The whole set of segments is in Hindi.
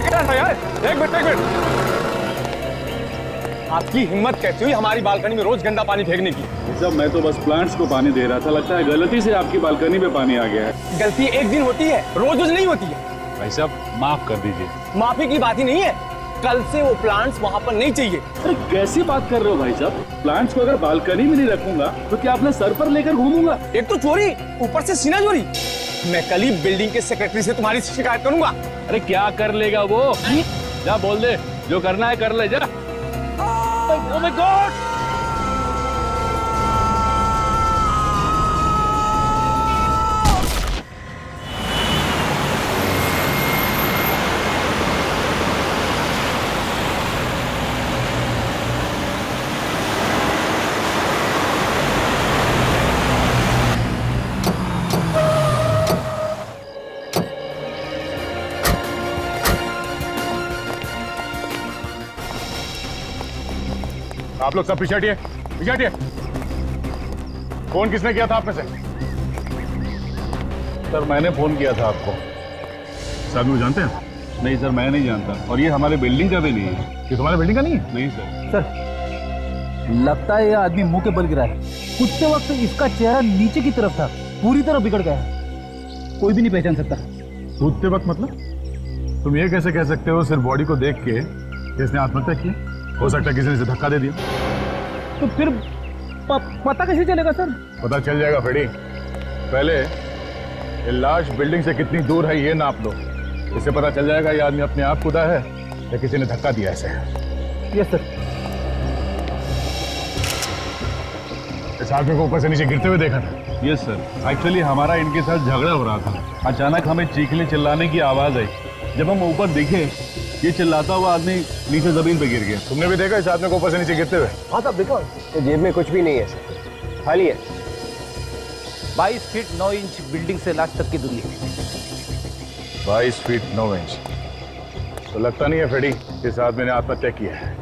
क्या था यार? एक मिनट। आपकी हिम्मत कैसी हुई हमारी बालकनी में रोज गंदा पानी फेंकने की? साहब मैं तो बस प्लांट्स को पानी दे रहा था, लगता है गलती से आपकी बालकनी में पानी आ गया है। गलती एक दिन होती है, रोज नहीं होती है। भाई साहब माफ कर दीजिए। माफी की बात ही नहीं है, कल से वो प्लांट्स वहाँ पर नहीं चाहिए। अरे कैसी बात कर रहे हो भाई साहब? प्लांट्स को अगर बालकनी में नहीं रखूंगा तो क्या अपने सर पर लेकर घूमूंगा? एक तो चोरी, ऊपर से सीना चोरी। मैं कल ही बिल्डिंग के सेक्रेटरी से तुम्हारी शिकायत करूंगा। अरे क्या कर लेगा वो? जा बोल दे, जो करना है कर ले जा। Oh my God! आप लोग सब पीछे हटिए। फोन किसने किया था आप में से? सर मैंने फोन किया था आपको। सर मुझे जानते हैं? नहीं सर मैं नहीं जानता, और ये हमारे बिल्डिंग का भी नहीं है। ये तुम्हारे बिल्डिंग का नहीं है? नहीं सर। सर लगता है यह आदमी मुंह के बल गिरा है। कुछ वक्त इसका चेहरा नीचे की तरफ था, पूरी तरह बिगड़ गया है, कोई भी नहीं पहचान सकता। कूदते वक्त मतलब? तुम ये कैसे कह सकते हो सिर्फ बॉडी को देख के किसने आत्महत्या की? हो सकता है किसी ने इसे धक्का दे दिया। तो फिर पता कैसे चलेगा सर? पता चल जाएगा फ्रेडी। पहले ये लाश बिल्डिंग से कितनी दूर है ये नाप लो, इससे पता चल जाएगा ये आदमी अपने आप कूदा है या किसी ने धक्का दिया इसे। Yes sir. इस आदमी को ऊपर से नीचे गिरते हुए देखा था? यस सर, एक्चुअली हमारा इनके साथ झगड़ा हो रहा था। अचानक हमें चीखने चिल्लाने की आवाज आई। जब हम ऊपर देखे ये चिल्लाता हुआ आदमी नीचे जमीन पे गिर गया। तुमने भी देखा इस आदमी को ऊपर से नीचे गिरते हुए? हाँ साहब देखो, तो जेब में कुछ भी नहीं है सर, खाली है। 22 फीट 9 इंच बिल्डिंग से लाश तक की दूरी है। 22 फीट 9 इंच। तो लगता नहीं है फ्रेडी इस आदमी ने आत्महत्या की है।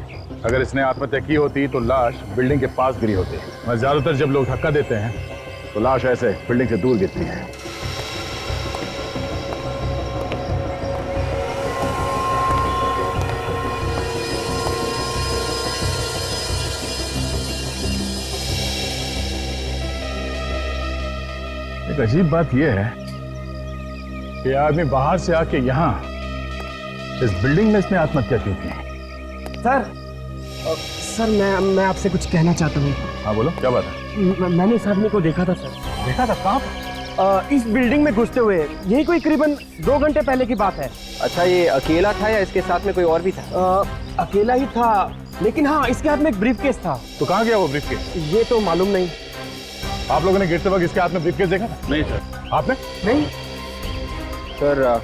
अगर इसने आत्महत्या की होती तो लाश बिल्डिंग के पास गिरी होती। मैं ज्यादातर जब लोग धक्का देते हैं तो लाश ऐसे बिल्डिंग से दूर गिरती है। एक अजीब बात यह है कि आदमी बाहर से आके यहाँ इस बिल्डिंग में इसने आत्महत्या क्यों की? सर मैं आपसे कुछ कहना चाहता हूँ। हाँ बोलो, क्या बात है? मैंने इस आदमी को देखा था सर। देखा था? कहाँ? इस बिल्डिंग में घुसते हुए, यही कोई करीबन 2 घंटे पहले की बात है। अच्छा ये अकेला था या इसके साथ में कोई और भी था? अकेला ही था, लेकिन हाँ इसके हाथ में एक ब्रीफकेस था। तो कहाँ गया वो ब्रीफकेस? ये तो मालूम नहीं। आप लोगों ने गिरते वक्त इसके हाथ में ब्रीफकेस देखा था? नहीं सर। आपने? नहीं सर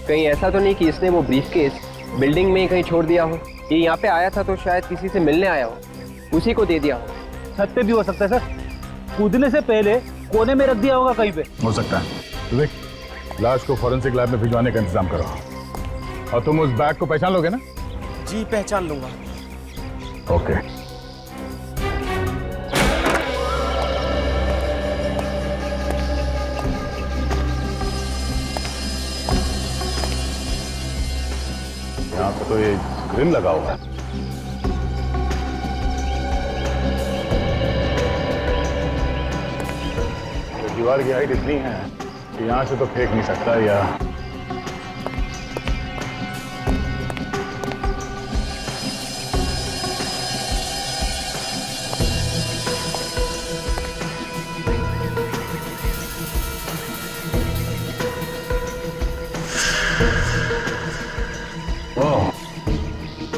कहीं ऐसा तो नहीं कि इसने वो ब्रीफकेस बिल्डिंग में ही कहीं छोड़ दिया हो? ये यहाँ पे आया था तो शायद किसी से मिलने आया हो, उसी को दे दिया हो। छत पे भी हो सकता है सर, कूदने से पहले कोने में रख दिया होगा कहीं पे। हो सकता है। तो देख, लाश को फॉरेंसिक लैब में भिजवाने का इंतजाम करो। और तुम उस बैग को पहचान लोगे ना? जी पहचान लूंगा। ओके। यहाँ पे तो ये ग्रिल लगा हुआ है। तो दीवार की हाइट इतनी है कि यहाँ से तो फेंक नहीं सकता या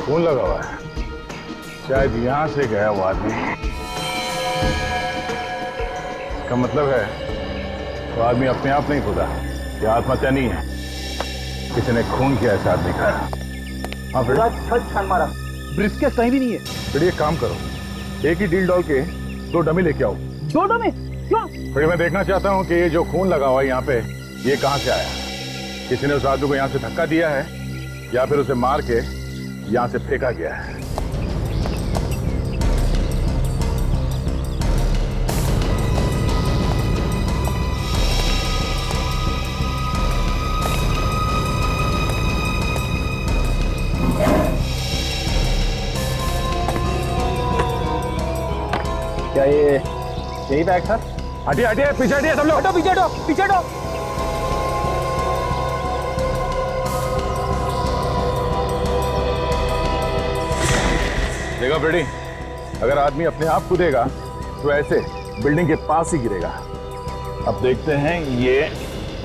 खून लगा हुआ है। शायद यहां से गया वो आदमी। इसका मतलब है वो आदमी अपने आप नहीं खुदा, ये आत्महत्या नहीं है, किसी ने खून किया इस आदमी का। हाँ पूरा छत छान मारा, ब्रीफकेस कहीं भी नहीं है। फिर ये काम करो, एक ही डील डॉल के 2 डमी लेके आओ। 2 डमी? क्यों? फिर मैं देखना चाहता हूँ कि ये जो खून लगा हुआ है यहाँ पे, ये कहाँ से आया? किसी ने उस आदमी को यहाँ से धक्का दिया है या फिर उसे मार के यहाँ से फेंका गया है। ये यही बैग था। हटिए हटिए, पीछे हटिए सब लोग। हटो पीछे हटो, पीछे हटो। देखो फ्रेडी, अगर आदमी अपने आप कूदेगा तो ऐसे बिल्डिंग के पास ही गिरेगा। अब देखते हैं ये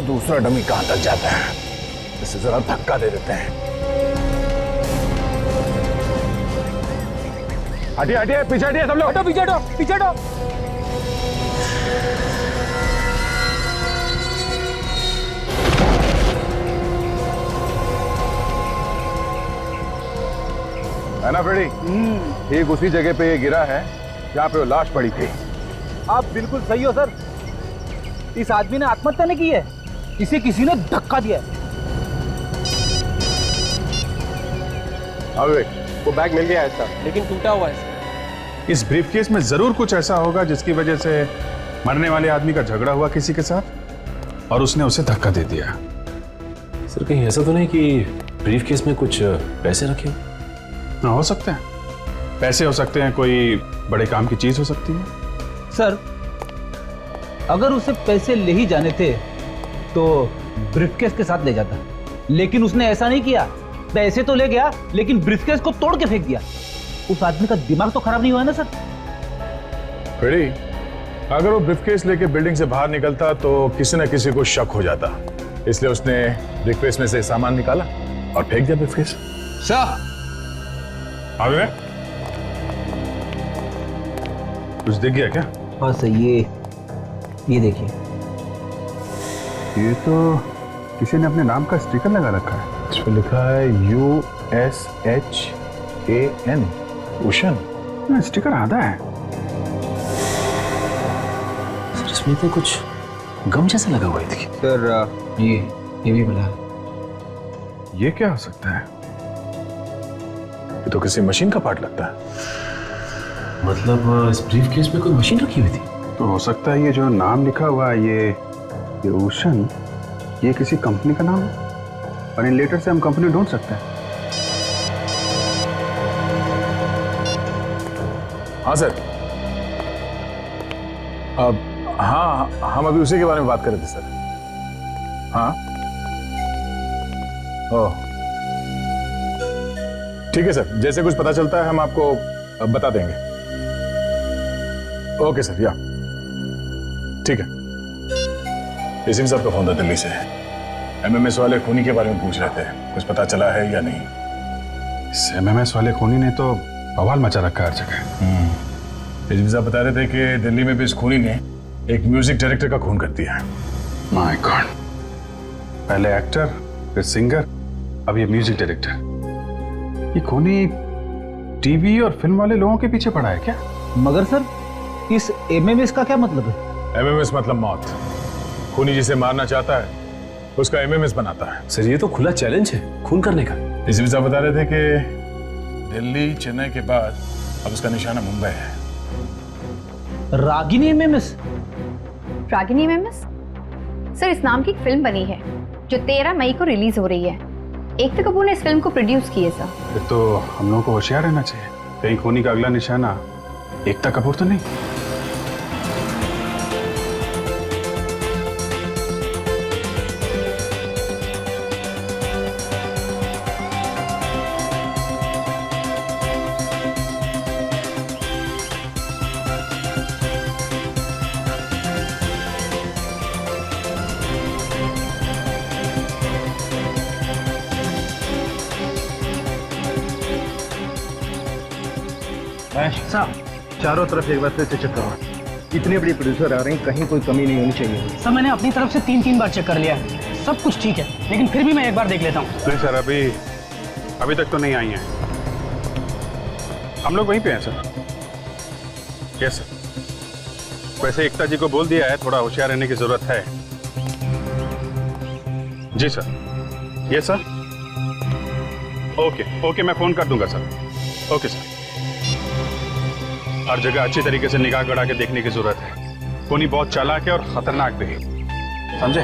दूसरा डमी कहां तक जाता है। इसे जरा धक्का दे देते हैं। हटिए हटिए, पीछे हटिए सब लोग। हटो पीछे हटो, पीछे हटो। है ना फ्रेडी? ठीक उसी जगह पे ये गिरा है जहां पे वो लाश पड़ी थी। आप बिल्कुल सही हो सर। इस आदमी ने आत्महत्या नहीं की है, इसे किसी ने धक्का दिया है। हाँ विवेक, वो बैग मिल गया है सर, लेकिन टूटा हुआ है सर। इस ब्रीफकेस में जरूर कुछ ऐसा होगा जिसकी वजह से मरने वाले आदमी का झगड़ा हुआ किसी के साथ और उसने उसे धक्का दे दिया। सर कहीं ऐसा तो नहीं कि ब्रीफकेस में कुछ पैसे रखे हो? हाँ, हो सकते हैं। पैसे हो सकते हैं, कोई बड़े काम की चीज हो सकती है। सर अगर उसे पैसे ले ही जाने थे तो ब्रीफकेस के साथ ले जाता, लेकिन उसने ऐसा नहीं किया। पैसे तो ले गया लेकिन ब्रीफकेस को तोड़ के फेंक दिया। उस आदमी का दिमाग तो खराब नहीं हुआ ना सर? फ्रेडी, अगर वो ब्रीफकेस लेके बिल्डिंग से बाहर निकलता तो किसी न किसी को शक हो जाता, इसलिए उसने ब्रीफकेस में से सामान निकाला और फेंक दिया ब्रीफकेस। सर आगे कुछ दिख गया क्या? हाँ सर, ये देखिए, ये तो किसी ने अपने नाम का स्टिकर लगा रखा है। इस पे लिखा है USHAN, ओशन। स्टिकर आधा है। सर इसमें तो कुछ गम जैसा लगा हुआ है। देखिए सर ये भी मिला। ये क्या हो सकता है? ये तो किसी मशीन का पार्ट लगता है। मतलब इस ब्रीफकेस में कोई मशीन रखी हुई थी? तो हो सकता है ये जो नाम लिखा हुआ है ये ओशन, ये किसी कंपनी का नाम है और इन लेटर से हम कंपनी ढूंढ सकते हैं। हाँ सर, अब हाँ हम अभी उसी के बारे में बात कर रहे थे सर। हाँ ओह ठीक है सर, जैसे कुछ पता चलता है हम आपको बता देंगे। ओके सर, या ठीक है। एसीपी साहब का फोन था दिल्ली से। एमएमएस वाले खूनी के बारे में पूछ रहे थे, कुछ पता चला है या नहीं? इस एमएमएस वाले खूनी ने तो बवाल मचा रखा है हर जगह। एसीपी साहब बता रहे थे कि दिल्ली में भी इस खूनी ने एक म्यूजिक डायरेक्टर का खून कर दिया है। माय गॉड, पहले एक्टर, फिर सिंगर, अब ये म्यूजिक डायरेक्टर। ये खूनी टीवी और फिल्म वाले लोगों के पीछे पड़ा है क्या? मगर सर इस एमएमएस का क्या मतलब है? एमएमएस मतलब मौत। खूनी जिसे मारना चाहता है उसका एमएमएस बनाता है। सर ये तो खुला चैलेंज है खून करने का। एसीपी साहब बता रहे थे कि दिल्ली चेन्नई के बाद अब उसका निशाना मुंबई है। Ragini MMS? Ragini MMS? Sir इस नाम की एक फिल्म बनी है जो 13 मई को रिलीज हो रही है। एकता कपूर ने इस फिल्म को प्रोड्यूस की है सर। फिर तो हम लोगों को होशियार रहना चाहिए, कहीं खूनी का अगला निशाना एकता कपूर तो नहीं। चारों तरफ एक बार फिर से चेक करो। इतने बड़े प्रोड्यूसर आ रहे हैं, कहीं कोई कमी नहीं होनी चाहिए। सर मैंने अपनी तरफ से 3 बार चेक कर लिया है, सब कुछ ठीक है, लेकिन फिर भी मैं एक बार देख लेता हूँ। नहीं सर, अभी तक तो नहीं आई हैं। हम लोग वहीं पे हैं सर। Yes sir. वैसे एकता जी को बोल दिया है, थोड़ा होशियार रहने की जरूरत है। जी सर। Yes sir. ओके मैं फोन कर दूंगा सर। Okay sir. हर जगह अच्छी तरीके से निगाह गड़ा के देखने की जरूरत है। खूनी बहुत चालाक है और खतरनाक भी, समझे?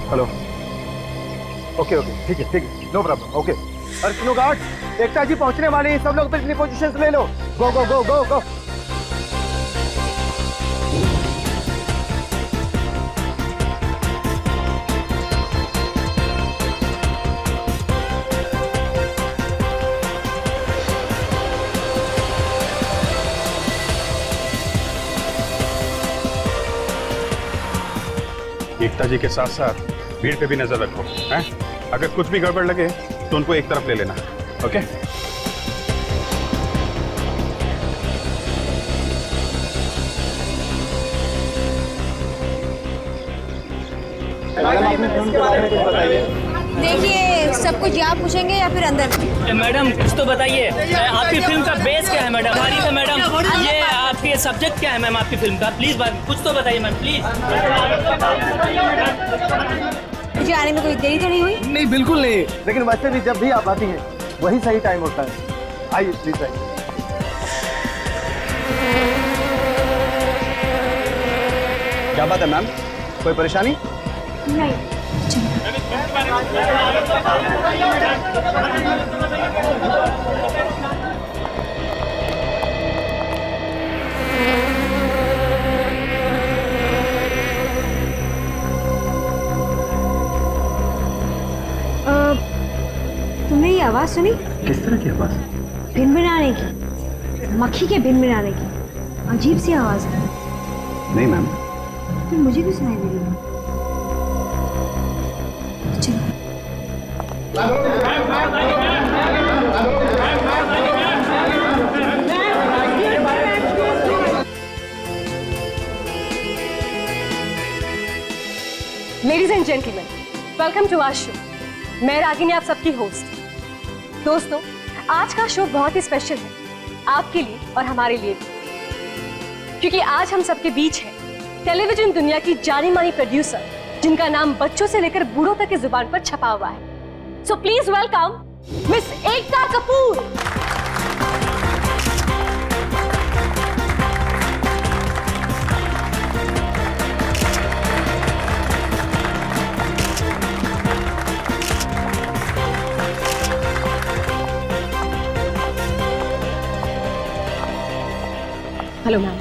हेलो। ओके ठीक है नो प्रॉब्लम। ओके और तीनों गार्ड एकता जी पहुंचने वाले हैं, सब लोग अपनी पोजीशंस ले लो। गो गो गो गो गो। एकता जी के साथ साथ भीड़ पे भी नजर रखो, हैं? अगर कुछ भी गड़बड़ लगे तो उनको एक तरफ ले लेना, ओके? देखिए, सब कुछ यहाँ पूछेंगे या फिर अंदर? मैडम कुछ तो बताइए, आपकी फिल्म का बेस क्या है मैडम? तारीफ है मैडम, ये आपके सब्जेक्ट क्या है मैम आपकी फिल्म का? प्लीज कुछ तो बताइए मैम प्लीज। मुझे आने में कोई देरी तो नहीं हुई? नहीं, बिल्कुल नहीं। लेकिन वैसे भी जब भी आप आती हैं वही सही टाइम होता है। आइए प्लीज आइए। क्या बात है मैम, कोई परेशानी? नहीं। तुमने ये आवाज सुनी? किस तरह की आवाज? भिनभिनाने की, मक्खी के भिनभिनाने की। अजीब सी आवाज है। नहीं मैम। तो मुझे भी सुनाई दे रही है। चलो। Ladies and gentleman, welcome to our show. मैं रागिनी, आप सबकी होस्ट। दोस्तों, आज का शो बहुत ही स्पेशल है आपके लिए और हमारे लिए भी, क्योंकि आज हम सबके बीच है टेलीविजन दुनिया की जानी मानी प्रोड्यूसर, जिनका नाम बच्चों से लेकर बूढ़ों तक की जुबान पर छपा हुआ है। So please welcome miss Ekta Kapoor. Hello ma'am,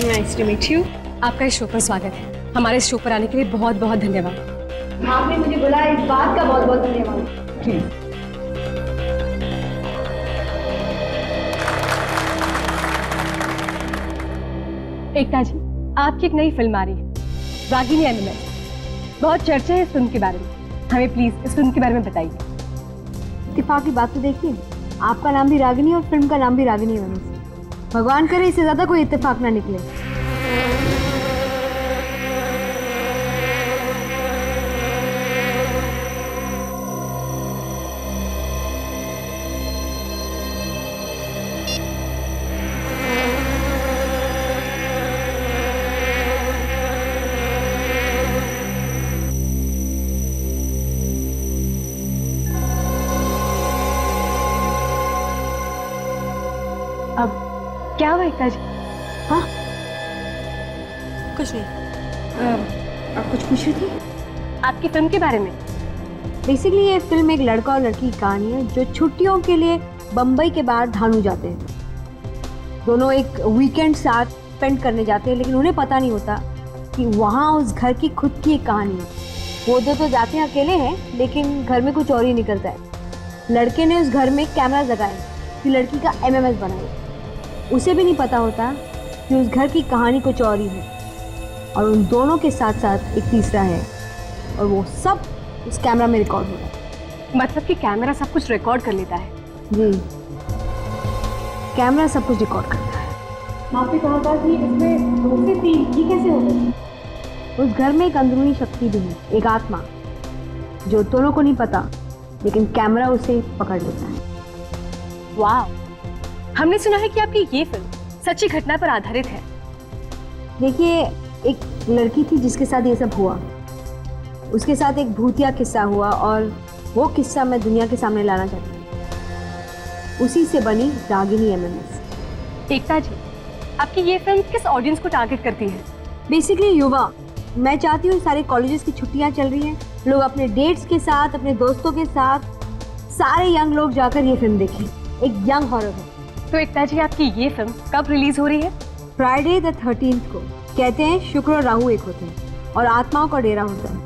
nice to meet you. आपका इस शो पर स्वागत है। हमारे इस शो पर आने के लिए बहुत बहुत धन्यवाद। आपने मुझे बुलाया, इस बात का बहुत बहुत धन्यवाद। एकता जी, आपकी एक नई फिल्म आ रही है, रागिनी एमएमएस। बहुत चर्चा है इस फिल्म के बारे में, हमें प्लीज इस फिल्म के बारे में बताइए। इत्तेफाक की बात तो देखिए, आपका नाम भी रागिनी और फिल्म का नाम भी रागिनी एमएमएस। भगवान करे इससे ज्यादा कोई इत्तेफाक ना निकले। अब क्या हुआ एकता जी? हाँ, कुछ नहीं। आप कुछ पूछ रही थी? आपकी फिल्म के बारे में। बेसिकली ये फिल्म एक लड़का और लड़की की कहानी है जो छुट्टियों के लिए बम्बई के बाहर धानू जाते हैं। दोनों एक वीकेंड साथ स्पेंड करने जाते हैं, लेकिन उन्हें पता नहीं होता कि वहाँ उस घर की खुद की एक कहानी है। वो दो तो जाते हैं अकेले हैं, लेकिन घर में कुछ और ही निकलता है। लड़के ने उस घर में कैमरा लगाए कि लड़की का एमएमएस बनाए। उसे भी नहीं पता होता कि उस घर की कहानी कुछ और ही है, और उन दोनों के साथ साथ एक तीसरा है, और वो सब उस कैमरा में रिकॉर्ड हो रहा है। मतलब कि कैमरा सब कुछ रिकॉर्ड कर लेता है? जी, कैमरा सब कुछ रिकॉर्ड करता है। आपने कहा था कि इसमें 2 से 3, ये कैसे हो गया? उस घर में एक अंदरूनी शक्ति भी है, एक आत्मा, जो दोनों को नहीं पता, लेकिन कैमरा उसे पकड़ लेता है। वाह, हमने सुना है कि आपकी ये फिल्म सच्ची घटना पर आधारित है। देखिए, एक लड़की थी जिसके साथ ये सब हुआ। उसके साथ एक भूतिया किस्सा हुआ, और वो किस्सा मैं दुनिया के सामने लाना चाहती हूँ। उसी से बनी रागिनी एमएमएस। एकता जी, आपकी ये फिल्म किस ऑडियंस को टारगेट करती है? बेसिकली युवा। मैं चाहती हूँ सारे कॉलेजेस की छुट्टियाँ चल रही हैं, लोग अपने डेट्स के साथ, अपने दोस्तों के साथ सारे यंग लोग जाकर ये फिल्म देखें। एक यंग हॉरर है। तो एकता जी, आपकी ये फिल्म कब रिलीज हो रही है? फ्राइडे द 13th को। कहते हैं शुक्र और राहु एक होते हैं और आत्माओं का डेरा होता है।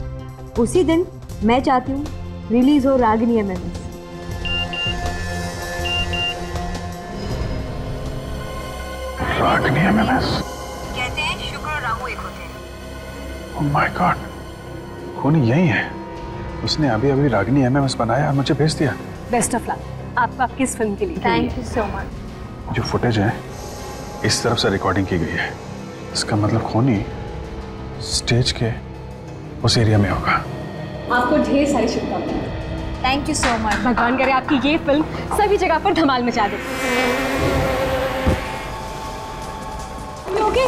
उसी दिन मैं चाहती हूँ रिलीज हो रागिनी एमएमएस। रागिनी एमएमएस। कहते हैं शुक्र और राहु एक होते हैं। ओह माय गॉड, खूनी यही है। उसने अभी अभी रागिनी एमएमएस बनाया और मुझे भेज दिया। बेस्ट ऑफ लक आपको आपकी इस फिल्म के लिए। Thank you so much. जो फुटेज है इस तरफ से रिकॉर्डिंग की गई है, इसका मतलब खूनी स्टेज के उस एरिया में होगा। आपको ढेर सारी शुभकामनाएं। Thank you so much. भगवान करे आपकी ये फिल्म सभी जगह पर धमाल मचा दे।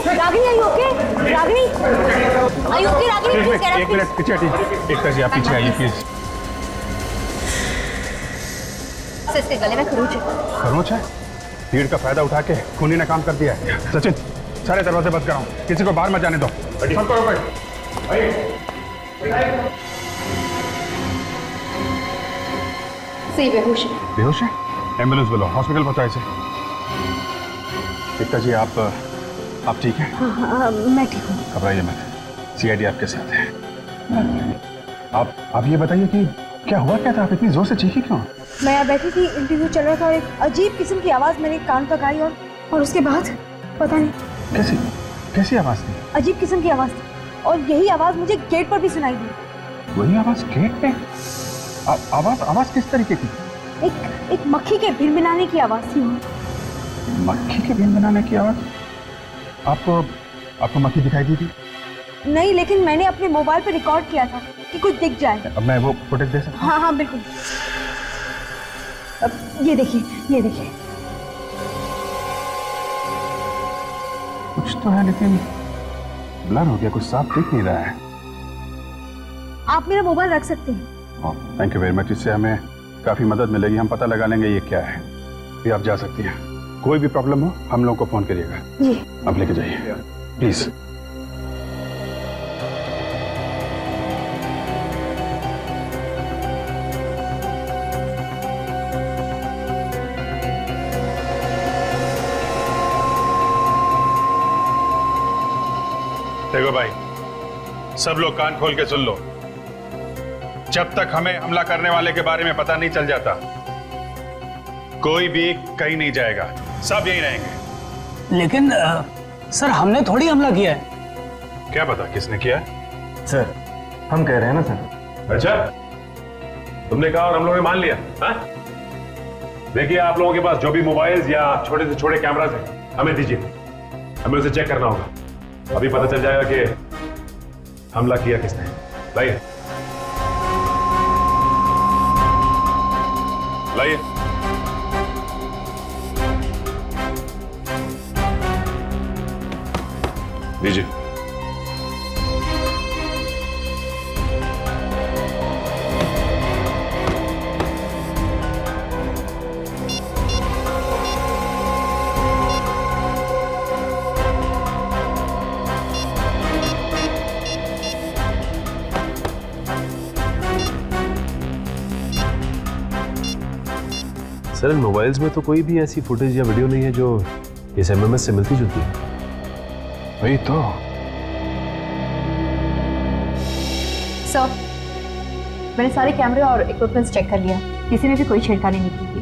Ragini, are you okay? Ragini, are you okay? Ragini, please get up, एक मिनट पीछे हटिए। एकता जी आप पीछे आइए प्लीज। सर, इसके गले में खरोंच है। खरोंच है? भीड़ का फायदा उठा के खूनी ने काम कर दिया है। सचिन, सारे दरवाजे बंद कराओ, किसी को बाहर मत जाने दो। सही बेहोश है। बेहोश है? एम्बुलेंस बुलाओ, हॉस्पिटल पहुंचाओ इसे। एकता जी आप ठीक हैं? हाँ, मैं ठीक हूँ। घबराइए मत, सीआईडी आपके साथ है। आप ये बताइए कि क्या हुआ क्या था? आप इतनी जोर से चीखी क्यों? मैं यहाँ बैठी थी, इंटरव्यू चल रहा था और एक अजीब किस्म की आवाज़ मेरे कान तक आई और उसके बाद पता नहीं कैसी आवाज़ थी? अजीब किस्म की आवाज़ थी और यही आवाज़ मुझे गेट पर भी सुनाई दी। वही आवाज़ गेट पे? आवाज़ किस तरीके की? एक मक्खी के भिनभिनाने की आवाज़ थी। मक्खी के भिनभिनाने की आवाज़? आपको मक्खी दिखाई दी थी? नहीं, लेकिन मैंने अपने मोबाइल पर रिकॉर्ड किया था कि कुछ दिख जाए। अब मैं वो फुटेज दे सकता हूँ? हाँ बिल्कुल। अब ये देखिए। कुछ तो है लेकिन ब्लर हो गया, कुछ साफ दिख नहीं रहा है। आप मेरा मोबाइल रख सकते हैं। थैंक यू वेरी मच, इससे हमें काफी मदद मिलेगी। हम पता लगा लेंगे ये क्या है। फिर आप जा सकती हैं। कोई भी प्रॉब्लम हो हम लोगों को फोन करिएगा। जी। आप लेके जाइए प्लीज। देखो भाई, सब लोग कान खोल के सुन लो। जब तक हमें हमला करने वाले के बारे में पता नहीं चल जाता, कोई भी कहीं नहीं जाएगा, सब यहीं रहेंगे। लेकिन सर, हमने थोड़ी हमला किया है। क्या पता किसने किया है? सर, हम कह रहे हैं ना सर। अच्छा, तुमने कहा और हम लोगों ने मान लिया? हाँ? देखिए, आप लोगों के पास जो भी मोबाइल्स या छोटे से छोटे कैमरास हैं, हमें दीजिए। हमें उसे चेक करना होगा। अभी पता चल जाएगा कि हमला किया किसने। लाइए लाइए। दीजिए। सर, इन मोबाइल्स में तो कोई भी ऐसी फुटेज या वीडियो नहीं है जो इस एमएमएस से मिलती जुलती है। वही तो। सर, मैंने सारे कैमरे और इक्विपमेंट्स चेक कर लिया, किसी में भी कोई छेड़खानी नहीं की थी।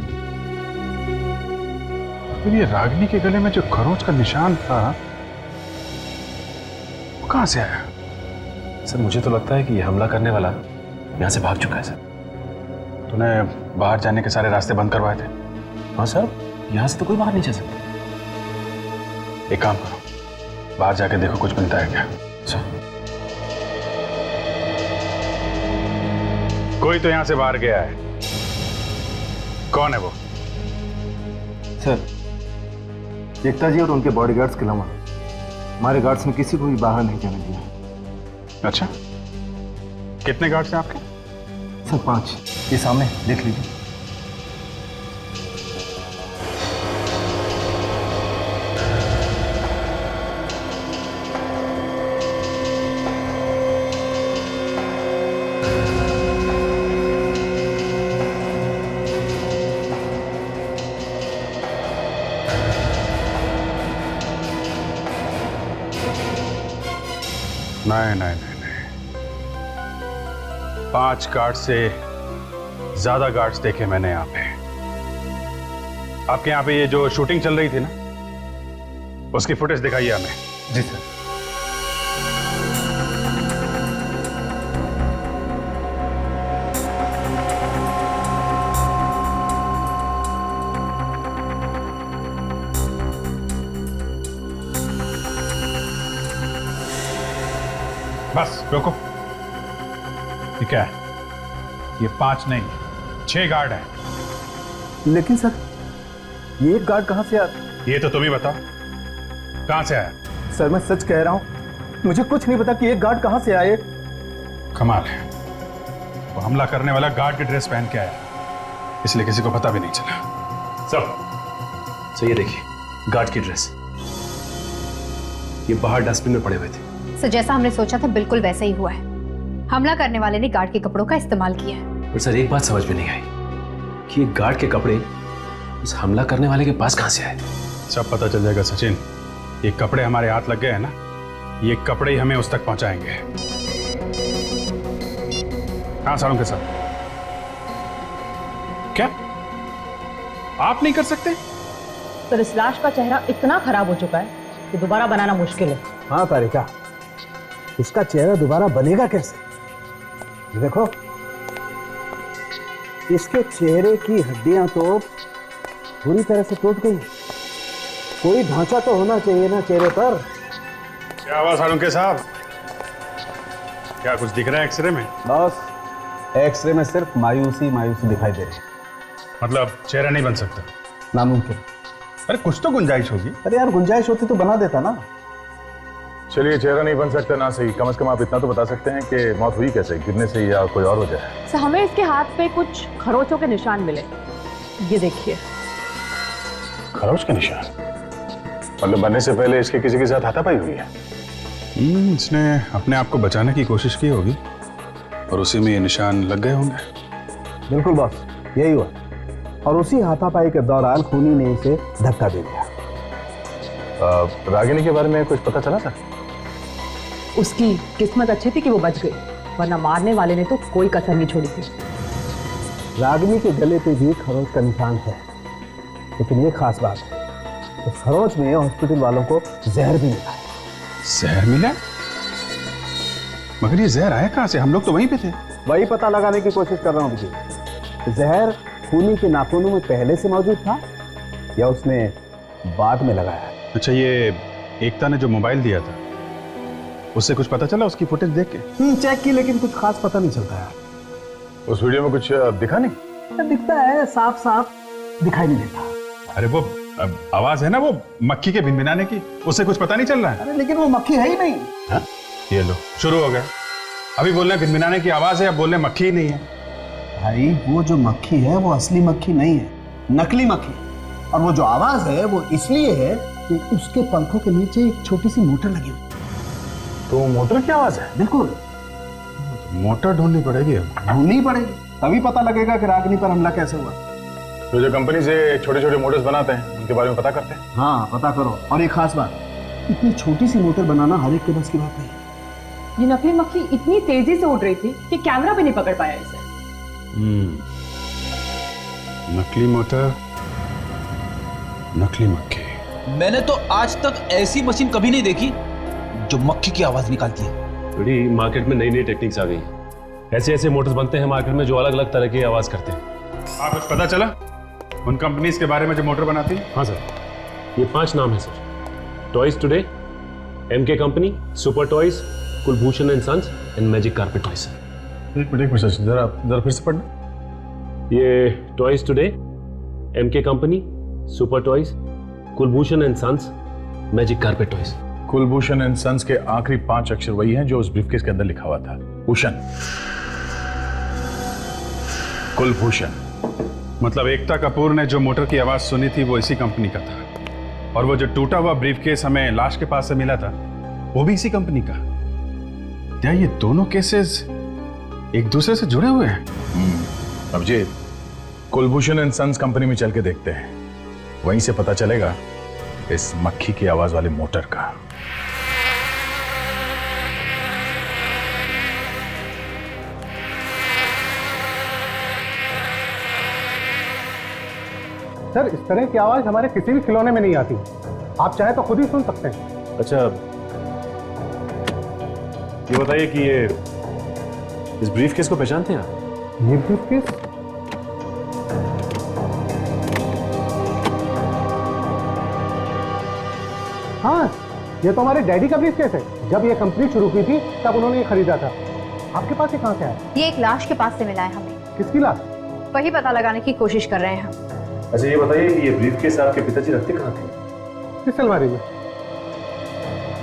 फिर ये रागिनी के गले में जो खरोंच का निशान था, वो कहां से आया? सर, मुझे तो लगता है कि ये हमला करने वाला यहाँ से भाग चुका है सर। तूने बाहर जाने के सारे रास्ते बंद करवाए थे? हाँ सर, यहाँ से तो कोई बाहर नहीं जा सकता। एक काम करो, बाहर जाके देखो कुछ मिलता है क्या। सर, कोई तो यहाँ से बाहर गया है। कौन है वो? सर, एकता जी और उनके बॉडीगार्ड्स के अलावा हमारे गार्ड्स ने किसी को भी बाहर नहीं जाने दिया। अच्छा, कितने गार्ड्स हैं आपके? सर 5, ये सामने देख लीजिए। नहीं 5 गार्ड से ज्यादा गार्ड्स देखे मैंने यहाँ पे। आपके यहाँ पे ये जो शूटिंग चल रही थी ना, उसकी फुटेज दिखाइए हमें। जी सर। बस रोको। ठीक है, ये 5 नहीं 6 गार्ड हैं। लेकिन सर, ये एक गार्ड कहाँ से आया? ये तो तुम ही बताओ, कहां से आया? सर मैं सच कह रहा हूँ, मुझे कुछ नहीं पता कि एक गार्ड कहाँ से आए। कमाल है, वो हमला करने वाला गार्ड की ड्रेस पहन के आया, इसलिए किसी को पता भी नहीं चला। सर ये देखिए गार्ड की ड्रेस, ये बाहर डस्टबिन में पड़े हुए थे। सर जैसा हमने सोचा था बिल्कुल वैसा ही हुआ है। हमला करने वाले ने गार्ड के कपड़ों का इस्तेमाल किया है। पर सर एक बात समझ में नहीं आई कि ये गार्ड के कपड़े उस हमला करने वाले के पास कहां से आए? सब पता चल जाएगा सचिन। ये कपड़े हमारे हाथ लग गए हैं ना, ये कपड़े ही हमें उस तक पहुंचाएंगे। हाँ सारों के साथ। क्या आप नहीं कर सकते? सर इस लाश का चेहरा इतना खराब हो चुका है कि दोबारा बनाना मुश्किल है। हाँ तारिका, इसका चेहरा दोबारा बनेगा कैसे? देखो, इसके चेहरे की हड्डियां तो पूरी तरह से टूट गई। कोई ढांचा तो होना चाहिए ना चेहरे पर। क्या हुआ सारुण के साहब? क्या कुछ दिख रहा है एक्सरे में? बॉस, एक्सरे में सिर्फ मायूसी दिखाई दे रही है। मतलब चेहरा नहीं बन सकता? नामुमकिन। अरे कुछ तो गुंजाइश होगी। अरे यार, गुंजाइश होती तो बना देता ना। चलिए, चेहरा नहीं बन सकता ना सही, कम से कम आप इतना तो बता सकते हैं कि मौत हुई कैसे, गिरने से या कोई और वजह है? सर हमें इसके हाथ पे कुछ खरोचों के निशान मिले, ये देखिए। खरोच के निशान? मतलब बनने से पहले इसके किसी के साथ हाथापाई हुई है? इसने अपने आप को बचाने की कोशिश की होगी और उसी में ये निशान लग गए होंगे। बिल्कुल बॉस, यही हुआ। और उसी हाथापाई के दौरान खूनी ने इसे धक्का दे दिया। रागिनी के बारे में कुछ पता चला सर? उसकी किस्मत अच्छी थी कि वो बच गई, वरना मारने वाले ने तो कोई कसर नहीं छोड़ी थी। रागिनी के गले पे भी खरोच का निशान है, लेकिन ये खास बात है, तो खरोच में हॉस्पिटल वालों को जहर भी मिला है। जहर मिला? मगर ये जहर आया कहां से? हम लोग तो वहीं पे थे। वही पता लगाने की कोशिश कर रहा हूँ विजय। जहर खूनी के नाखूनों में पहले से मौजूद था या उसने बाद में लगाया? अच्छा, ये एकता ने जो मोबाइल दिया था उससे कुछ पता चला? उसकी फुटेज देख के चेक की, लेकिन कुछ खास पता नहीं चलता यार। उस वीडियो में कुछ दिखा नहीं? दिखता है, साफ साफ दिखाई नहीं देता। अरे वो आवाज है ना, वो मक्खी के भिनभिनाने की, उससे कुछ पता नहीं चल रहा है? अरे लेकिन वो मक्खी है ही नहीं। हा? ये लो, शुरू हो गए। अभी बोल रहे भिनभिनाने की आवाज है, अब बोल रहे मक्खी ही नहीं है। भाई वो जो मक्खी है वो असली मक्खी नहीं है, नकली मक्खी। और वो जो आवाज है वो इसलिए है कि उसके पंखों के नीचे एक छोटी सी मोटर लगी हुई। तो मोटर की आवाज है? बिल्कुल। मोटर ढूंढनी पड़ेगी। अब ढूंढनी पड़ेगी, तभी पता लगेगा कि रागिनी पर हमला कैसे हुआ। तो जो कंपनी से छोटे छोटे मोटर्स बनाते हैं उनके बारे में पता करते हैं। हाँ पता करो। और एक खास बात, इतनी छोटी सी मोटर बनाना हर एक के बस की बात नहीं। ये नकली मक्खी इतनी तेजी से उड़ रही थी कि कैमरा भी नहीं पकड़ पाया इसे। नकली मोटर, नकली मक्खी। मैंने तो आज तक ऐसी मशीन कभी नहीं देखी जो मक्खी की आवाज निकालती है। बड़ी मार्केट में नई नई टेक्निक्स आ गई हैं। ऐसे ऐसे मोटर्स बनते हैं मार्केट में जो अलग अलग तरह की आवाज करते हैं। आप कुछ पता चला उन कंपनीज के बारे में जो मोटर बनाती है? हाँ सर, ये 5 नाम है sir. Toys today, MK company, super toys, Kulbhushan and sons and magic carpet toys. एक मिनट जरा फिर से पढ़ना। ये toys today, MK company, super toys, Kulbhushan and sons, magic carpet toys. Kulbhushan and sons के आखिरी 5 अक्षर वही हैं जो उस ब्रीफकेस के अंदर लिखा हुआ था, भूषण। कुलभूषण मतलब एकता कपूर ने जो मोटर की आवाज सुनी थी वो इसी कंपनी का था, और वो जो टूटा हुआ ब्रीफकेस हमें लाश के पास से मिला था वो भी इसी कंपनी का। क्या ये दोनों केसेस एक दूसरे से जुड़े हुए हैं? Abhijeet, Kulbhushan and sons company में चल के देखते हैं, वहीं से पता चलेगा इस मक्खी की आवाज वाले मोटर का। सर इस तरह की आवाज हमारे किसी भी खिलौने में नहीं आती, आप चाहे तो खुद ही सुन सकते हैं। अच्छा, ये बताइए कि ये इस ब्रीफकेस को पहचानते हैं आप? ये ब्रीफकेस? हाँ, ये तो हमारे डैडी का ब्रीफकेस है। जब ये कंपनी शुरू की थी तब उन्होंने ये खरीदा था। आपके पास ये कहाँ से आया? ये एक लाश के पास से मिला है हमें। किसकी लाश? वही पता लगाने की कोशिश कर रहे हैं हम। अच्छा, ये बताइए कि ये ब्रीफकेस आपके पिताजी रखते कहाँ थे? किस अलमारी में?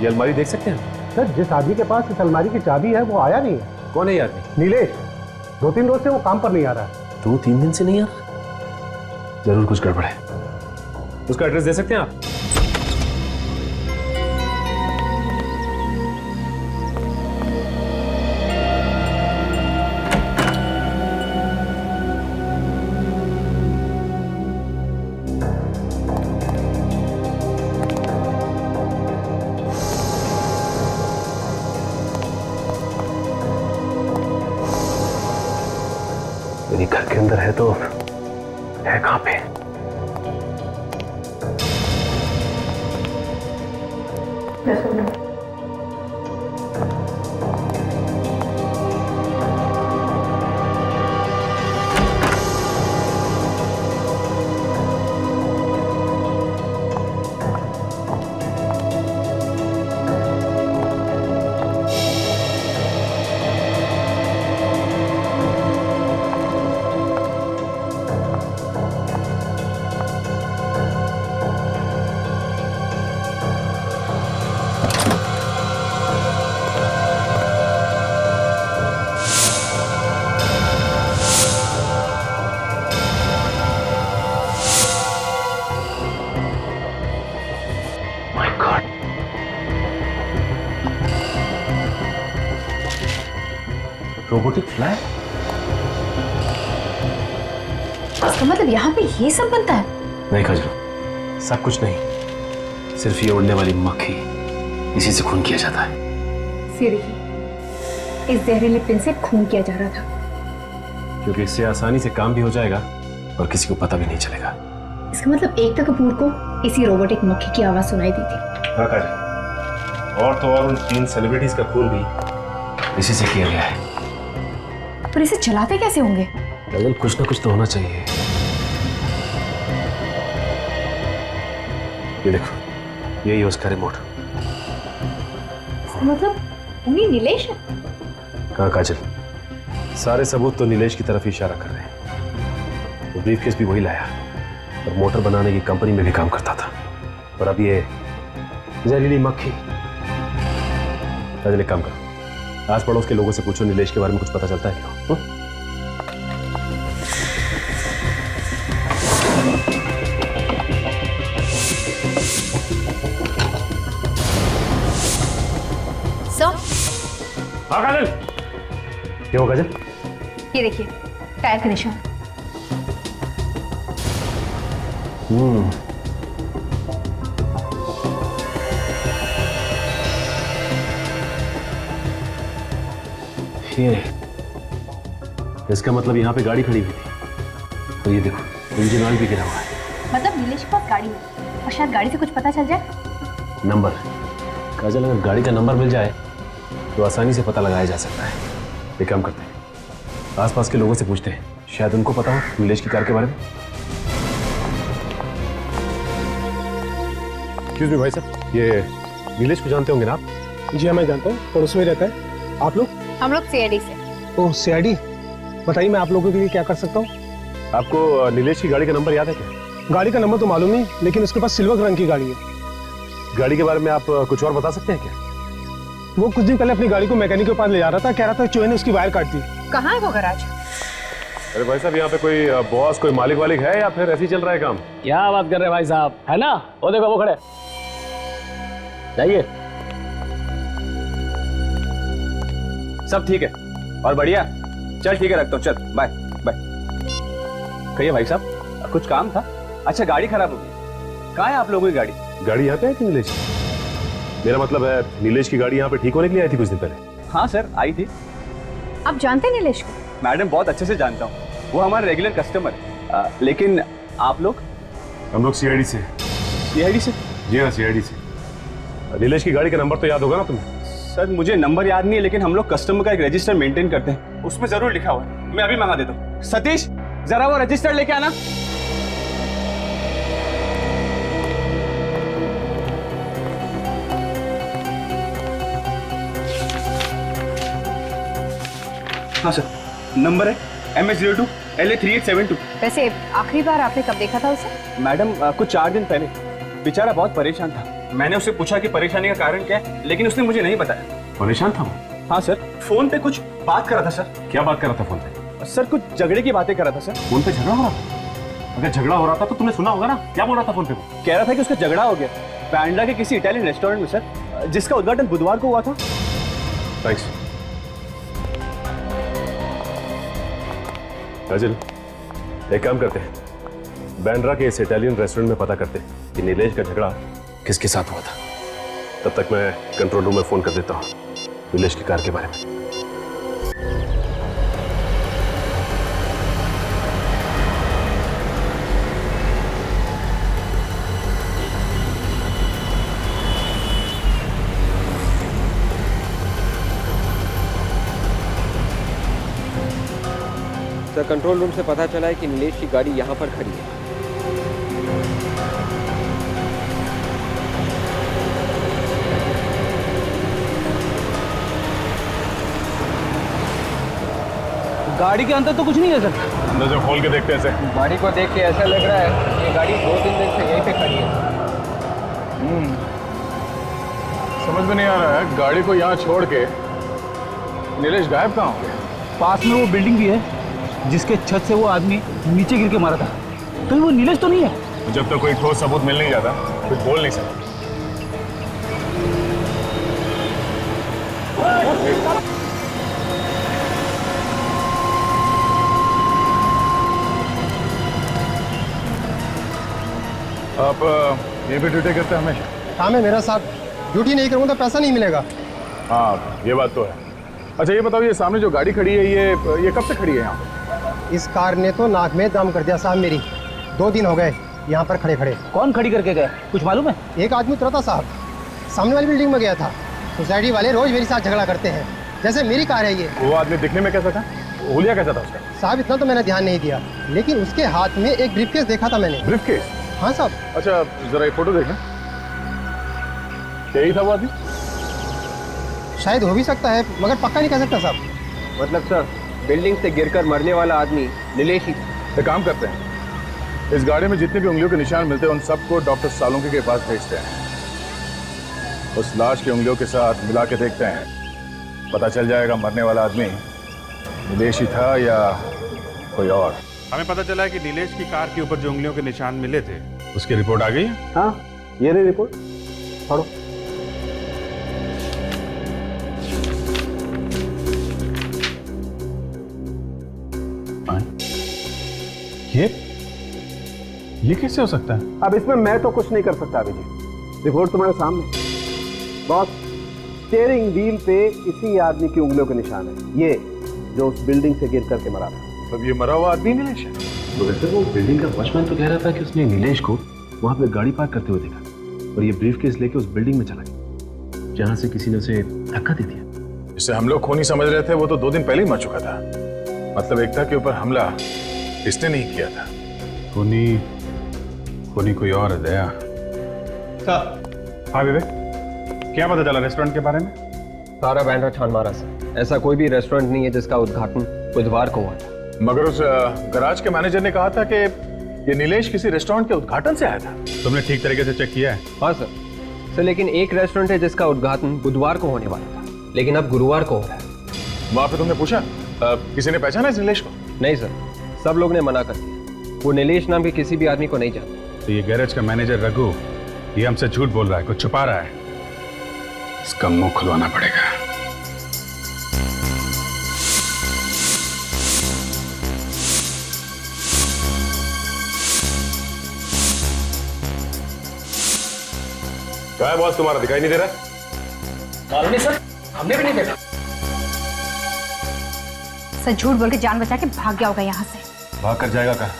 ये अलमारी देख सकते हैं? सर जिस आदमी के पास इस अलमारी की चाबी है वो आया नहीं है। कौन है ये आदमी? नीलेश। 2-3 रोज से वो काम पर नहीं आ रहा है। 2-3 दिन से नहीं आ रहा? जरूर कुछ गड़बड़ है। उसका एड्रेस दे सकते हैं आप? मेरी घर के अंदर है तो है कहां पे? Robotic fly? इसका मतलब यहाँ पे ये सब बनता है? नहीं खजरो, सब कुछ नहीं, सिर्फ ये उड़ने वाली मक्खी, इसी से खून किया जाता है। इस जहरीले पिन से खून किया जा रहा था, क्योंकि इससे आसानी से काम भी हो जाएगा और किसी को पता भी नहीं चलेगा। इसका मतलब एकता कपूर को इसी रोबोटिक मक्खी की आवाज सुनाई दी थी। हाँ काजल, और तो और उन 3 सेलिब्रिटीज का खून भी इसी से किया गया है। पर इसे चलाते कैसे होंगे? काजल, कुछ ना कुछ तो होना चाहिए। ये देखो, यही है उसका रिमोट। मतलब उन्हीं नीलेश है? हाँ काजल, सारे सबूत तो नीलेश की तरफ ही इशारा कर रहे हैं। वो ब्रीफकेस भी वही लाया और मोटर बनाने की कंपनी में भी काम करता था। और अब ये जहरीली मक्खी। काजल, एक काम करो, आस पड़ोस के लोगों से पूछो नीलेश के बारे में कुछ पता चलता है क्या? हाँ काजल। क्या हो काजल? ये देखिए, टायर का निशान। ये इसका मतलब यहाँ पे गाड़ी खड़ी हुई थी। तो ये देखो, इंजन ऑयल भी गिरा हुआ है। मतलब नीलेश के पास गाड़ी है और शायद गाड़ी से कुछ पता चल जाए। नंबर? काजल, अगर गाड़ी का नंबर मिल जाए तो आसानी से पता लगाया जा सकता है। एक काम करते हैं, आसपास के लोगों से पूछते हैं, शायद उनको पता हो नीलेश की कार के बारे में। एक्सक्यूज मी भाई साहब, ये नीलेश को जानते होंगे ना आप? जी हाँ, मैं जानता हूँ, पड़ोस में रहता है। आप लोग? हम लोग सीआईडी से। ओह, सीआईडी। बताइए, मैं आप लोगों के लिए क्या कर सकता हूँ? आपको नीलेश की गाड़ी का नंबर याद है क्या? गाड़ी का नंबर तो मालूम नहीं, लेकिन उसके पास सिल्वर रंग की गाड़ी है। गाड़ी के बारे में आप कुछ और बता सकते हैं क्या? वो कुछ दिन पहले अपनी गाड़ी को मैकेनिक के पास ले जा रहा था, कह रहा था चूहे ने उसकी वायर काट दी। कहाँ है वो गैराज? अरे भाई साहब, यहाँ पे कोई बॉस, कोई मालिक वालिक है या फिर ऐसे ही चल रहा है काम? क्या बात कर रहे हैं भाई साहब, है ना? वो देखो, वो खड़े। जाइए। सब ठीक है और बढ़िया। चल ठीक है, रखता हूँ, चल बाय बाय। कहिए भाई साहब, कुछ काम था? अच्छा, गाड़ी खराब हो गई। कहाँ है आप लोगों की गाड़ी? गाड़ी यहाँ पे है कि नीलेश? मेरा मतलब है, नीलेश की गाड़ी यहाँ पे ठीक होने के लिए आई थी कुछ दिन पहले। हाँ सर, आई थी। आप जानते हैं नीलेश को? मैडम, बहुत अच्छे से जानता हूँ, वो हमारा रेगुलर कस्टमर है। लेकिन आप लोग? हम लोग सीआईडी से। सीआईडी से? जी हाँ, सीआईडी से। नीलेश की गाड़ी का नंबर तो याद होगा ना तुम्हें? सर मुझे नंबर याद नहीं है, लेकिन हम लोग कस्टमर का एक रजिस्टर मेंटेन करते हैं, उसमें जरूर लिखा हुआ है। मैं अभी मंगा देता हूँ। सतीश, जरा वो रजिस्टर लेके आना। हाँ सर, नंबर है MS02 LA3872। वैसे आखिरी बार आपने कब देखा था उसे? मैडम कुछ 4 दिन पहले। बेचारा बहुत परेशान था। मैंने उससे पूछा कि परेशानी का कारण क्या है, लेकिन उसने मुझे नहीं बताया। परेशान था वो? हाँ सर, फोन पे कुछ बात कर रहा था सर। क्या बात कर रहा था फोन पे? सर कुछ झगड़े की बातें कर रहा था सर। फोन पे झगड़ा हो रहा था? अगर झगड़ा हो रहा था तो तुमने सुना होगा ना, क्या बोल रहा था फोन पे वो? कह रहा था कि उसका झगड़ा हो गया पैंडा के किसी इटालियन रेस्टोरेंट में सर, जिसका उद्घाटन बुधवार को हुआ था। थैंक्स। काजल, एक काम करते हैं, बैंड्रा के इस इटालियन रेस्टोरेंट में पता करते हैं कि नीलेश का झगड़ा किसके साथ हुआ था। तब तक मैं कंट्रोल रूम में फोन कर देता हूँ नीलेश की कार के बारे में। सर, कंट्रोल रूम से पता चला है कि नीलेश की गाड़ी यहाँ पर खड़ी है। गाड़ी के अंदर तो कुछ नहीं है सर। अंदर जो खोल के देखते हैं सर। गाड़ी को देख के ऐसा लग रहा है कि गाड़ी 2-3 दिन से यहीं पे खड़ी है। समझ में नहीं आ रहा है, गाड़ी को यहाँ छोड़ के नीलेश गायब कहाँ हो गया? पास में वो बिल्डिंग भी है जिसके छत से वो आदमी नीचे गिर के मारा था। कहीं वो नीलेश तो नहीं है? जब तक कोई ठोस सबूत मिल नहीं जाता कुछ बोल नहीं सकता। आप ये भी ड्यूटी करते हैं हमेशा? काम है मेरा साहब, ड्यूटी नहीं करूँगा तो पैसा नहीं मिलेगा। हाँ, ये बात तो है। अच्छा ये बताओ, ये सामने जो गाड़ी खड़ी है ये कब से खड़ी है यहाँ पे? इस कार ने तो नाक में दम कर दिया साहब मेरी। 2 दिन हो गए यहाँ पर खड़े खड़े। कौन खड़ी करके गया, कुछ मालूम है? एक आदमी उतरा था साहब, सामने वाली बिल्डिंग में गया था। सोसाइटी वाले रोज मेरे साथ झगड़ा करते हैं, जैसे मेरी कार है ये। वो आदमी दिखने में कैसा था? हुलिया कैसा था उसका? साहब इतना तो मैंने ध्यान नहीं दिया, लेकिन उसके हाथ में एक ब्रीफकेस देखा था मैंने। ब्रीफकेस? हाँ साहब। अच्छा जरा ये फोटो देखना, यही था वो आदमी? शायद हो भी सकता है, मगर पक्का नहीं कह सकता साहब। मतलब सर, बिल्डिंग से गिरकर मरने वाला आदमी नीलेश ही। एक काम करते हैं, इस गाड़ी में जितने भी उंगलियों के निशान मिलते हैं उन सबको डॉक्टर सालुंके के पास भेजते हैं। उस लाश की उंगलियों के साथ मिला के देखते हैं, पता चल जाएगा मरने वाला आदमी नीलेश ही था या कोई और। हमें पता चला है कि नीलेश की कार के ऊपर जो उंगलियों के निशान मिले थे, उसकी रिपोर्ट आ गई है? हाँ, ये रही रिपोर्ट, पढ़ो। ये कैसे हो सकता है? अब इसमें मैं तो कुछ नहीं कर सकता अभी जी, रिपोर्ट तुम्हारे सामने। बॉस, स्टीयरिंग व्हील पे इसी आदमी की उंगलियों के निशान है, ये जो उस बिल्डिंग से गिर करके मरा था। तब ये मरा हुआ आदमी नीलेश है? तो वैसे वो बिल्डिंग का वॉचमैन तो कह रहा था कि उसने नीलेश को वहां पे गाड़ी पार्क करते हुए देखा और ये ब्रीफकेस लेके उस बिल्डिंग में चला गया जहां से किसी ने उसे धक्का दे दिया। जिसे हम लोग खूनी समझ रहे थे वो तो 2 दिन पहले ही मर चुका था। मतलब एकता के ऊपर हमला इसने नहीं किया था। खूनी कोई और है। दया सर। हाँ विवेक, क्या पता चला रेस्टोरेंट के बारे में? सारा बैंड्रा छान मारा सर, ऐसा कोई भी रेस्टोरेंट नहीं है जिसका उद्घाटन बुधवार को हुआ था। मगर उस गराज के मैनेजर ने कहा था कि ये नीलेश किसी रेस्टोरेंट के उद्घाटन से आया था। तुमने ठीक तरीके से चेक किया है? हाँ सर, लेकिन एक रेस्टोरेंट है जिसका उद्घाटन बुधवार को होने वाला था, लेकिन अब गुरुवार को हो रहा है। वहां पे तुमने पूछा किसी ने पहचाना इस नीलेश को? नहीं सर, सब लोग ने मना कर दिया। वो नीलेश नाम के किसी भी आदमी को नहीं जानता। तो ये गैरेज का मैनेजर रघु ये हमसे झूठ बोल रहा है, कुछ छुपा रहा है। इसका मुंह खुलवाना पड़ेगा। क्या है बॉस, तुम्हारा दिखाई नहीं दे रहा? मालूम नहीं सर, हमने भी नहीं देखा। सर झूठ बोल के जान बचा के भाग गया होगा यहाँ से। भाग कर जाएगा कहाँ?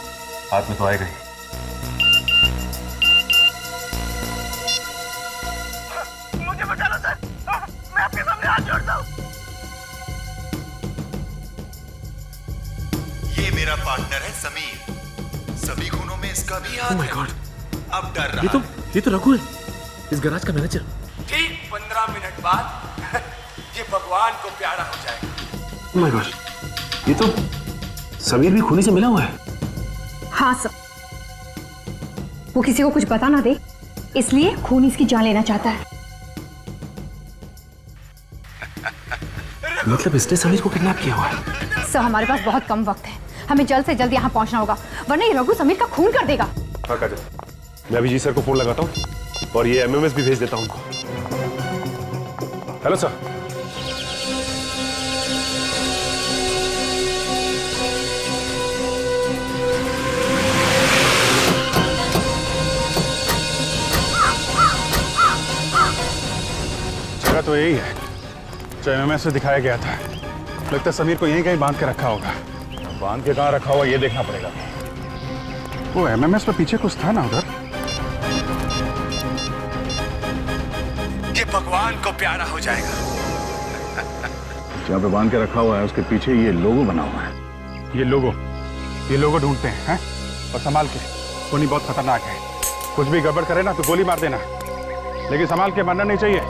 हाथ में तो आएगा ही। मेरा पार्टनर है समीर। सभी खूनों में इसका भी हाथ है। अब डर रहा ये तो रघु है, इस गैराज का मैनेजर। ठीक 15 मिनट बाद ये भगवान को प्यारा हो जाएगा। ओह माय गॉड, ये तो समीर भी खूनी से मिला हुआ है। हाँ सर, वो किसी को कुछ बता ना दे, इसलिए खूनी इसकी जान लेना चाहता है। मतलब इसने समीर को किडनैप किया हुआ है। सर हमारे पास बहुत कम वक्त है, हमें जल्द से जल्द यहाँ पहुँचना होगा, वरना ये रघु समीर का खून कर देगा। हाँ काजल, मैं अभी जी सर को फोन लगाता हूँ और ये एमएमएस भी भेज देता हूँ उनको। Hello sir. जगह तो यही है जो एमएमएस में दिखाया गया था। लगता है समीर को यहीं कहीं बांध के रखा होगा। बांध के कहाँ रखा हुआ ये देखना पड़ेगा। वो एमएमएस में पीछे कुछ था ना उधर। ये भगवान को प्यारा हो जाएगा। जहाँ पे बांध के रखा हुआ है उसके पीछे ये लोगो बना हुआ है। ये लोगो ढूंढते हैं और संभाल के। खूनी बहुत खतरनाक है, कुछ भी गड़बड़ करे ना तो गोली मार देना, लेकिन संभाल के मरना नहीं चाहिए।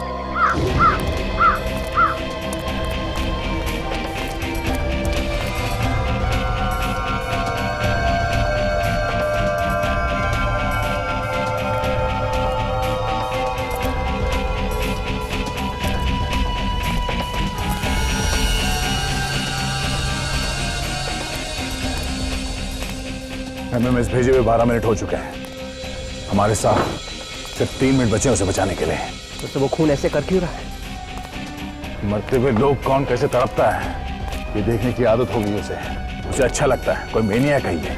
एमएमएस भेजे हुए 12 मिनट हो चुके हैं। हमारे साथ सिर्फ 3 मिनट बचे उसे बचाने के लिए। तो वो खून ऐसे कर क्यों रहा है? मरते हुए लोग कौन कैसे तड़पता है ये देखने की आदत हो गई उसे अच्छा लगता है। कोई मेनिया कहिए।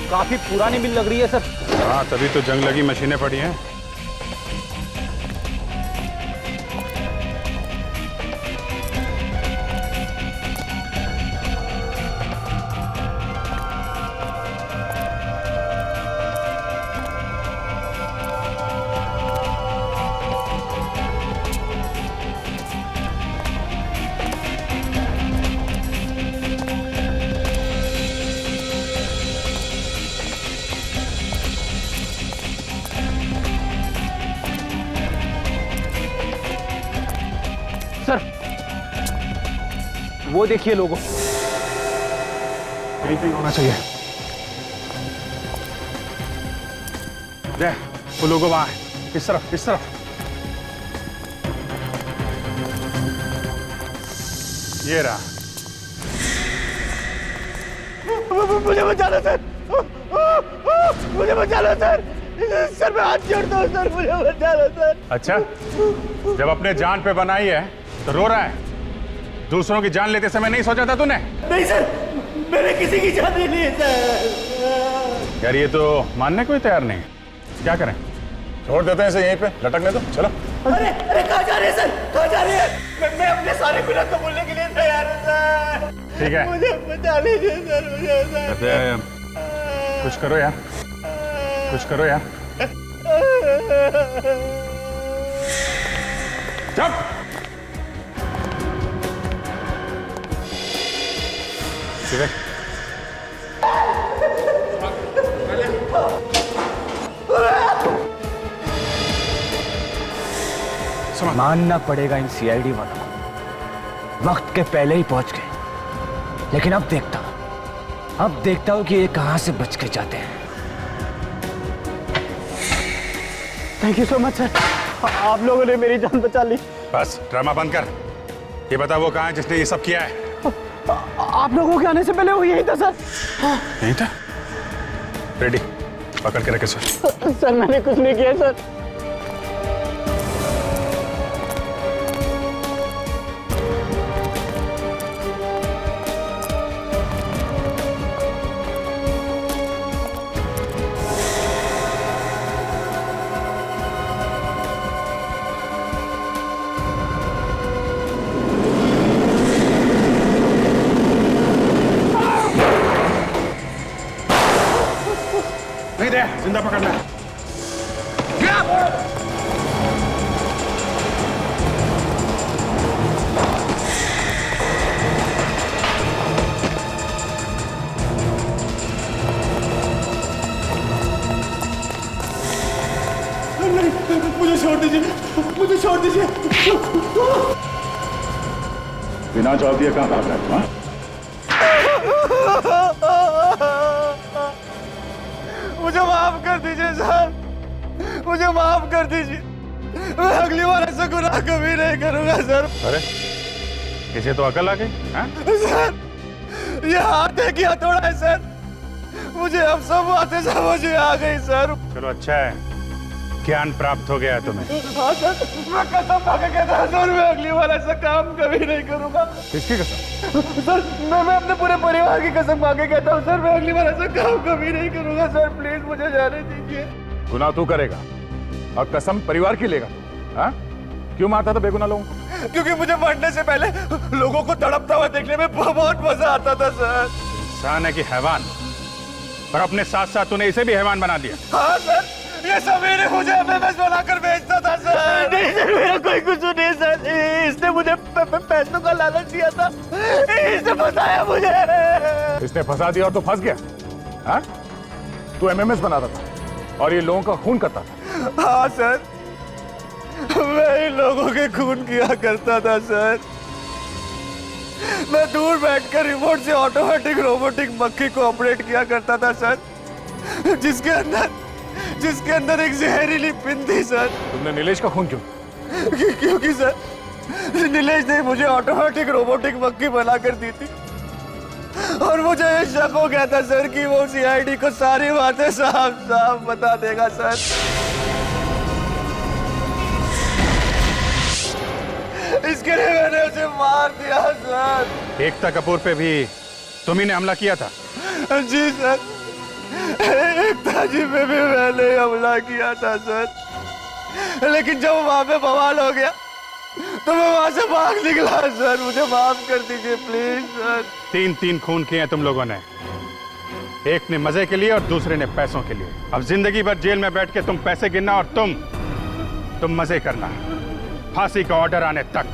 काफी पुरानी मिल लग रही है सर। हाँ, तभी तो जंग लगी मशीनें पड़ी हैं। सर वो देखिए लोगो। कहीं कहीं होना चाहिए। वो लोगो वहां है, इस तरफ इस तरफ। ये रहा। मुझे बचा लो सर, मुझे बचा लो सर, सर मैं हाथ जोड़ता हूँ सर, मुझे बचा लो सर। अच्छा, जब अपने जान पे बनाई है तो रो रहा है। दूसरों की जान लेते समय नहीं सोचा था तूने? नहीं सर, मैंने किसी की जान नहीं ली है सर। यार ये तो मानने को ही तैयार नहीं। क्या करें? छोड़ देते हैं इसे यहीं पे, लटकने दो। चलो। अरे अरे कहाँ जा रहे हैं सर, कहाँ जा रहे हैं? मैं अपने सारे गुनाह को भूलने के लिए तैयार हूँ सर। ठीक है, मुझे बचा लीजिए सर, मुझे सर। कुछ करो यार, कुछ करो यार। चुप। मानना पड़ेगा इन सीआईडी वालों को, वक्त के पहले ही पहुंच गए। लेकिन अब देखता हूं कि ये कहां से बच के जाते हैं। Thank you so much sir, आप लोगों ने मेरी जान बचा ली। बस ड्रामा बंद कर। ये बता वो कहाँ है जिसने ये सब किया है? आप लोगों के आने से पहले वो यही था सर। यही था? रेडी, पकड़ के रखे सर। सर मैंने कुछ नहीं किया सर। नहीं दे, जिंदा पकड़ना है। दीजिए, मुझे छोड़ दीजिए। बिना जवाब दिए कहाँ भाग रहा है? मुझे माफ कर दीजिए सर, मुझे माफ कर दीजिए। मैं अगली बार ऐसा गुनाह कभी नहीं करूंगा सर। अरे किसे तो अकल आ गई? सर ये हाथ है कि हथौड़ा है सर? मुझे अब सब बातें समझ में आ गई सर। चलो अच्छा है, ज्ञान प्राप्त हो गया तुम्हें। हाँ सर, मैं कसम खा के कहता हूं सर, मैं अगली बार ऐसा काम कभी नहीं करूंगा। किसकी कसम? सर मैं अपने पूरे परिवार की कसम खा के कहता हूँ सर, मैं अगली बार ऐसा काम कभी नहीं करूंगा सर। प्लीज मुझे जाने दीजिए। गुनाह तू करेगा और कसम परिवार की लेगा तू? हाँ? क्यों मारता था बेगुनाह लोगों को? क्योंकि मुझे मरने से पहले लोगों को तड़पता हुआ देखने में बहुत मजा आता था सर। इंसान है कि हैवान, और अपने साथ साथ तूने इसे भी हैवान बना दिया। हाँ सर, ये सभी मुझे एमएमएस बनाकर बेचता था सर। नहीं सर, मेरा कोई कसूर नहीं सर, इसने मुझे पैसों का लालच दिया था, इसने फंसाया मुझे। इसने फंसा दिया और तो फंस गया? हाँ? तू एमएमएस बनाता था और ये लोगों का खून करता था? हाँ सर, मैं इन लोगों के खून किया करता था सर। मैं दूर बैठकर रिमोट से ऑटोमेटिक रोबोटिक मक्खी को ऑपरेट किया करता था सर, जिसके अंदर एक जहरीली पिन थी सर। तुमने नीलेश का खून क्यों? क्योंकि सर नीलेश ने मुझे ऑटोमेटिक रोबोटिक मक्खी बनाकर दी थी, और मुझे ये शक हो गया था सर कि वो सीआईडी को सारी बातें साफ साफ बता देगा सर। इसके लिए मैंने उसे मार दिया सर। एकता कपूर पे भी तुम ही ने हमला किया था? जी सर, एकता जी पे भी मैंने हमला किया था सर, लेकिन जब वहां पे बवाल हो गया तो मैं वहां से भाग निकला सर। मुझे माफ कर दीजिए प्लीज सर। 3 खून किए हैं तुम लोगों ने, एक ने मजे के लिए और दूसरे ने पैसों के लिए। अब जिंदगी भर जेल में बैठ के तुम पैसे गिनना और तुम मजे करना, फांसी का ऑर्डर आने तक।